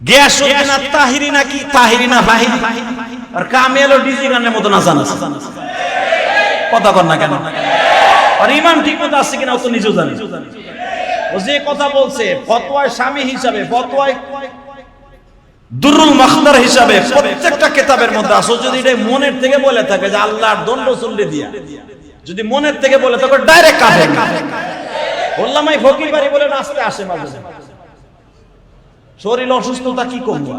গিয়াসউদ্দিন আত-তাহিরি নাকি তাহিরি না বাহিরি, আর কামেল ও ডিজি গানের মতো নাচান কথা কর না কেন? আর ইমান ঠিক মতো আছে কিনা ও তো নিজেও জানে। ও যে কথা বলছে ফতোয়ায় স্বামী হিসাবে, ফতোয়ায় দুরুল মাখতার হিসাবে প্রত্যেকটা কিতাবের মধ্যে আছে। যদি এটা মনের থেকে বলে থাকে যে আল্লাহর দণ্ড চললে দিয়া, যদি মনের থেকে বলে থাকে ডাইরেক্ট কাফের। বললাম এই ফকির বাড়ি বলে নাচতে আসে মাঝে, শরীর অসুস্থতা কি করবো,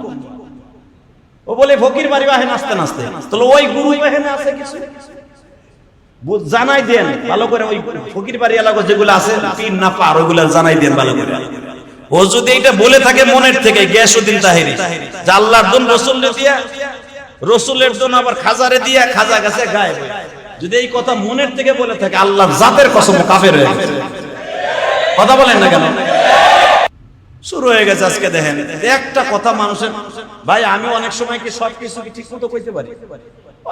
ও বলে ফকির বাড়ি বাহে নাচতে নাচতে। তাহলে ওই গুরু এখানে আছে কিছু জানাই দেন ভালো করে, ওই ফকির বাড়ি এলাকা যেগুলো আছে তিন না পার ওইগুলো জানাই দেন ভালো করে। ও যদি এটা বলে থাকে মনের থেকে গিয়াসউদ্দিন তাহিরি যে আল্লাহর দন রসুলকে দিয়া, রসুলের দন আবার খাজারে দিয়া, খাজা গাছে গায়ে, যদি এই কথা মনের থেকে বলে থাকে আল্লাহর জাতের কসম কাফের হয়ে গেছে। কথা বলেন না কেন? শুরু হয়ে গেছে আজকে দেখেন একটা কথা মানুষের। ভাই আমি অনেক সময় কি সবকিছু কি ঠিক মতো কইতে পারি?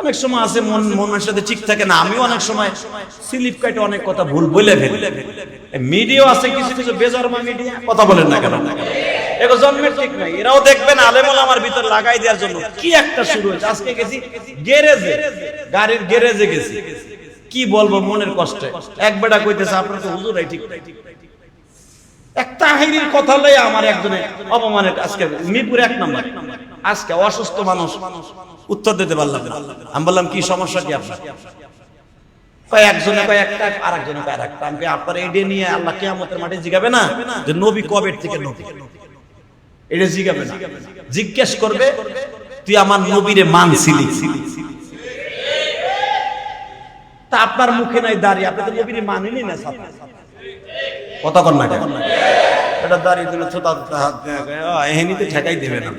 অনেক সময় আছে মনের সাথে ঠিক থাকে না। আমি অনেক সময় স্লিপ কাটে অনেক কথা ভুল বলে ফেলি। মিডিয়া আছে কিছু কিছু বেজরমা মিডিয়া, কথা বলেন না কেন? এগো জন্মের ঠিক নাই। এরাও দেখবেন আলেম ওলামার ভিতর লাগাই দেওয়ার জন্য কি একটা শুরু হয়েছে। আজকে গেছি গ্যারেজে, গাড়ির গ্যারেজে গেছি, কি বলবো মনের কষ্টে। এক বেটা কইতেছে আপনার তো হুজুরাই ঠিক নাই। এক তাহিরির কথা লয়ে আমার একজনে অপমানের, আজকে মিরপুর 1 নম্বর, আজকে অসুস্থ মানুষ, উত্তর দিতে পারলাম না। আমি বললাম কি সমস্যা কি আপনার? কয় একজনে কয় একটা, আর একজনে কয় আরেকটা। আমি আপনার এইডে নিয়ে আল্লাহ কিয়ামতের মাঠে জিগাবে না যে নবী কবে থেকে নবী, এটা জিগাবে না। জিজ্ঞেস করবে তুই আমার নবীরে মানছিলি? তা আপনার মুখে নাই দাঁড়িয়ে, আপনি তো নবীরে মানেনি না। কথা কর না কেন? এটা দাঁড়িয়ে দিল ছোটা হাত এহেনিতে ঠেকাই দেবে না।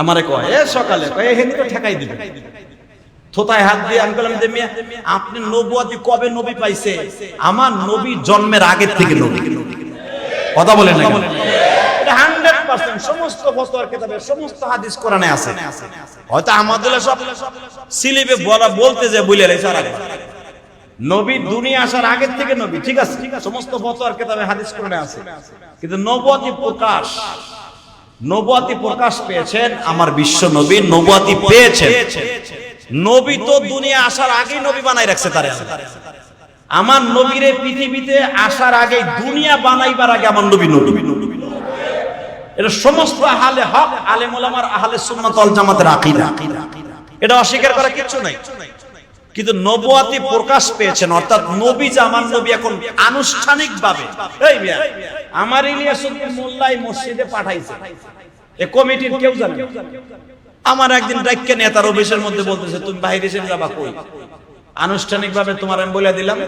আমারে কয় এ সকালে কয় এহেনিতে ঠেকাই দিবে, থোতায় হাত দিয়ে। আমি বললাম যে মিয়া আপনি নবুয়তি কবে নবী পাইছে? আমার নবী জন্মের আগের থেকে নবী। কথা বলেন না কেন? এটা 100% সমস্ত ফতোয়ার কিতাবে, সমস্ত হাদিস কোরআনে আছে। হয়তো আমাদের সব সিলিবে বলতে যে বলে রেছে আর নবী দুনিয়া আসার আগের থেকে নবী, ঠিক আছে, সমস্ত ফতোয়ার কিতাবে হাদিস কোরআনে আছে। কিন্তু নবুয়তি প্রকাশ পেয়েছেন আমার বিশ্ব নবী, নবুয়তি পেয়েছেন। নবী তো দুনিয়া আসার আগেই নবী বানাই রাখছে তারে। আমার নবীরে পৃথিবীতে আসার আগে, দুনিয়া বানাইবার আগে আমার নবী নবী। এটা সমস্ত আহলে হক আলেম ওলামার আহলে সুন্নাত ওয়াল জামাতের আকীদা। এটা অস্বীকার করা কিছু নাই। কিন্তু নবুয়তি প্রকাশ পেয়েছেন, অর্থাৎ নবী যে আমার নবী এখন আনুষ্ঠানিকভাবে। এই মিয়া আমার ইলিয়াসউদ্দিন মোল্লাই মসজিদে পাঠাইছে, এই কমিটির কেউ জানে? আমার একদিন ডাইক্কা নেতার অফিসের মধ্যে বলতেছে তুমি বাইরে এসে যাবা কই? আনুষ্ঠানিকভাবে তোমার আমি বলে দিলাম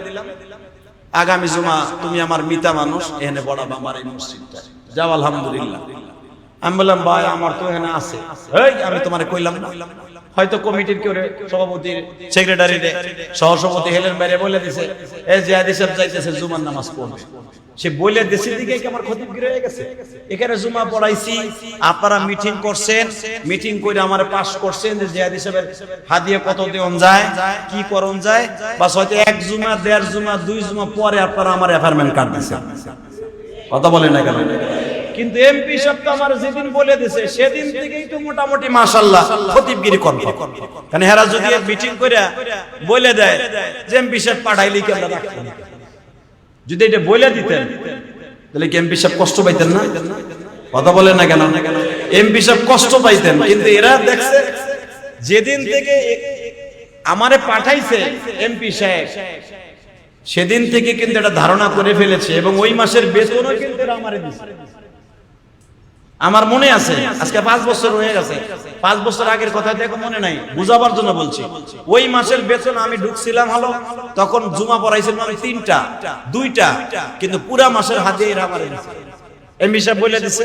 আগামী জুমা তুমি আমার মিতা মানুষ, এখানে পড়াবা আমার এই মসজিদটা। যাও আলহামদুলিল্লাহ। আমি বললাম ভাই আমার তো এখানে আছে। এই আমি তোমারে কইলাম না? হয়তো কমিটির কেউ, সভাপতির, সেক্রেটারি, সহসভাপতি হেলেন বাইরে বলে দিছে এই জিয়াদি সাহেব যাইতেছে জুমার নামাজ পড়বে। সে বলে দেশে দিকে কি আমার খতিবগিরি হয়ে গেছে? এখানে জুমা পড়াইছি, আপনারা মিটিং করছেন, মিটিং করে আমারে পাস করছেন যে জিয়াদি সাহেবের হাদিয়া কত দেওয়া যায়, কি করণ যায়, বাস হয়তো 1 জুমা 1.5 জুমা 2 জুমা পরে আপনারা আমার অ্যাপয়েন্টমেন্ট কার্ড দিয়েছেন। কথা বলেন না কেন? কিন্তু এমপি সাহেব তো আমার যেদিন বলে দিয়েছে সেদিন থেকেই তো মোটামুটি মাশাআল্লাহ খতিবগিরি করবে। কারণ হেরা যদি মিটিং করে বলে দেয় যে এমপি সাহেব পাঠাইলি কি আমরা রাখতাম, যদি এটা বলে দিতেন তাহলে কি এমপি সাহেব কষ্ট পাইতেন না? কথা বলেন না কেন? এমপি সাহেব কষ্ট পাইতেন। কিন্তু এরা দেখছে যেদিন থেকে আমারে পাঠাইছে এমপি সাহেব সেদিন থেকে কিন্তু এটা ধারণা করে ফেলেছে, এবং ওই মাসের বেতনও কিন্তু এরা আমারে দিছে। আমার মনে আছে, আজকে 5 বছর হয়ে গেছে, 5 বছর আগের কথা দেখো মনে নাই, বুঝাবার জন্য বলছি। ওই মাসের বেতন আমি ঢুকছিলাম হলো তখন জুমা পড়াইছিলাম আমি 3টা 2টা, কিন্তু পুরা মাসের হাতে এরা আমারে দিছে। এমপি সাহেব বলে দিছে,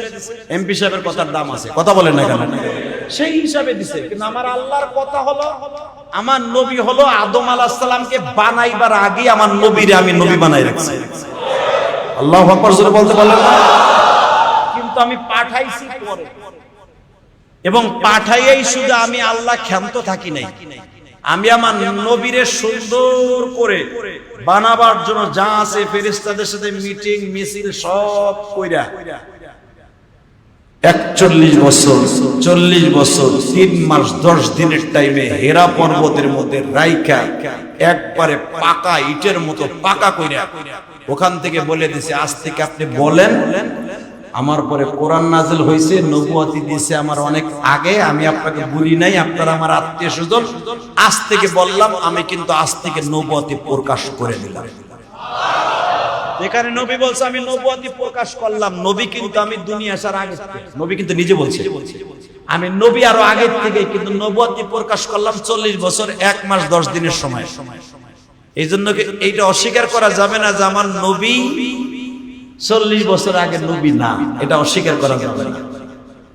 এমপি সাহেবের কথার দাম আছে। কথা বলেন না কেন? সেই হিসাবে দিছে। কিন্তু আমার আল্লাহর কথা হলো আমার নবী হলো আদম আলাইহিস সালামকে বানাইবার আগে আমার নবীরে আমি নবী বানাই রাখছি। আল্লাহু আকবার জোরে বলতে পারলেন না? কিন্তু আমি পাঠাইছি পরে, এবং পাঠাইয়াই শুধু আমি আল্লাহ ক্ষান্ত থাকি নাই, আমি আমার নবীরে সুন্দর করে বানাবার জন্য যা আছে ফেরেশতাদের সাথে মিটিং মিছিল সব কইরা 41 বছর 40 বছর 3 মাস 10 দিনের টাইমে হেরা পর্বতের মধ্যে রাইখা একবারে পাকা ইটের মতো পাকা কইরা ওখান থেকে বলে দিছে, আজ থেকে আপনি বলেন আমার পরে কোরআন নাজিল হয়েছে, নবুয়তি দিয়েছে আমার অনেক আগে, আমি আপনাকে বলি নাই, আপনারা আমার আত্মীয় স্বজন, আজ থেকে বললাম, আমি কিন্তু আজ থেকে নবুয়তি প্রকাশ করে দিলাম। এখানে নবী বলছে আমি নবুয়তি প্রকাশ করলাম, নবী কিন্তু আমি দুনিয়া আসার আগে, নবী কিন্তু নিজে বলছে আমি নবী আরো আগে থেকে কিন্তু নবুয়তি প্রকাশ করলাম 40 বছর 1 মাস 10 দিনের সময়। এই জন্য এইটা অস্বীকার করা যাবে না যে আমার নবী 40 বছর আগে নবী না, এটা অস্বীকার করা যাবে না।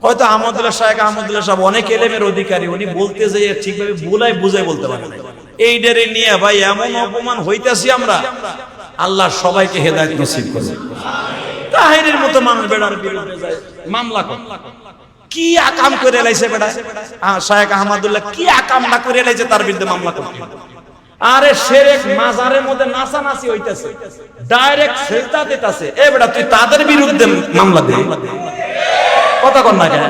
হয়তো আহমদুল্লাহ সাহেব অনেক এলেমের অধিকারী, উনি বলতে যাই ঠিকভাবে বুঝাই বলতে পারে না। এইটারে নিয়ে ভাই এমন অপমান হইতাছি আমরা, আল্লাহ সবাইকে হেদায়েত নসিব করুন। তাহিরের মতো মানুষ বেড়ার বিরুদ্ধে যায় মামলা করে, কি আকাম করে লাইছে বেড়া শায়েখ আহমদুল্লাহ, কি আকাম না করে লাইছে তার বিরুদ্ধে মামলা করতে। আরে শিরক মাজারের মধ্যে নাচানাচি হইতাছে, ডাইরেক্ট সেজদা দিতেছে, এ বেটা তুই তাদের বিরুদ্ধে মামলা দে, কথা কর না কেন?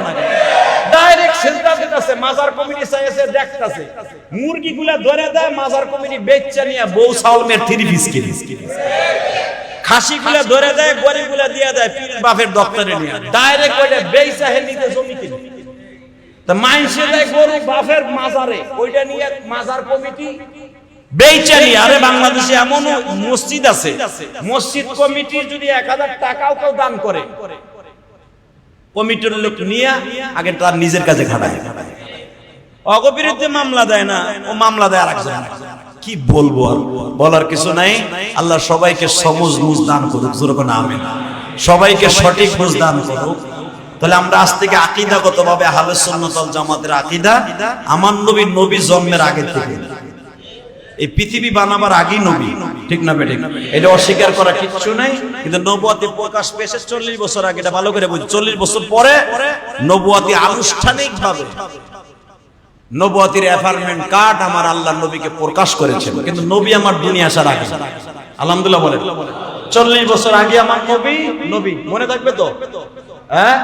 ডাইরেক্ট সেজদা দিতেছে, মাজার কমিটি চাইছে দেখতাছে, মুরগিগুলা ধরে দেয়, মাজার কমিটি বেচা নিয়ে বউ চাউলের 3 পিস কিনে, খাসিগুলা ধরে দেয়, গরিবগুলা দিয়ে দেয় পীর বাপের দপ্তরে নিয়ে, ডাইরেক্ট ওইটা বেচা হে নিতে জমি কিনে। তা মাইনসে দেয় গরু বাপের মাজারে, ওইটা নিয়ে মাজার কমিটি বেচা নিয়ে। আরে বাংলাদেশে এমন মসজিদ আছে, মসজিদ কমিটি যদি 1000 টাকাও কেউ দান করে, কমিটির লোক নিয়ে আগে তার নিজের কাছে খাটায়, অগবিরুদ্ধে মামলা দেয় না, ও মামলা দেয় আরেকজন। কি বলবো, আর বলার কিছু নাই। আল্লাহ সবাইকে সমজ বুঝ দান করুক, যেরকম আমিন। সবাইকে সঠিক বুঝ দান করুক। তাহলে আমরা আজ থেকে আকীদাগতভাবে আহলে সুন্নাত ওয়াল জামাতের আকীদা, আমার নবী জন্মের আগে থেকে, এই পৃথিবী বানাবার আগেই নবী, ঠিক না বেঠিক? এটা অস্বীকার করা কিচ্ছু নাই। কিন্তু নবুয়তি প্রকাশ পেয়েছে 40 বছর আগে, এটা ভালো করে বুঝি। 40 বছর পরে নবুয়তি আনুষ্ঠানিকভাবে, নবুয়তির অ্যাপয়েন্টমেন্ট কার্ড আমার আল্লাহর নবীকে প্রকাশ করেছেন। কিন্তু নবী আমার দুনিয়া আসার আগে, আলহামদুলিল্লাহ বলেন, 40 বছর আগে আমার নবী। মনে থাকবে তো? হ্যাঁ,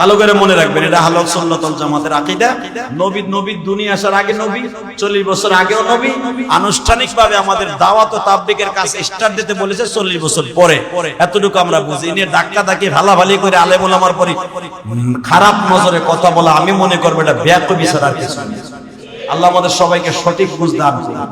ভালো করে মনে রাখবেন, এটা আহলে সুন্নাত ওয়াল জামাতের আকীদা। নবী দুনিয়া আসার আগে নবী, 40 বছর আগেও নবী। আনুষ্ঠানিকভাবে আমাদের দাওয়াত ও তাবলীগের কাছে স্টার্ট দিতে বলেছে 40 বছর পরে। এতটুকু আমরা বুঝি। নিয়ে ধাক্কা ধাক্কি ভালাভালি করে আলেম ওলামার পরে খারাপ নজরে কথা বলা, আমি মনে করব এটা বেয়াদবি ছাড়া আর কিছু না। আল্লাহ আমাদের সবাইকে সঠিক বুঝ দান করুন।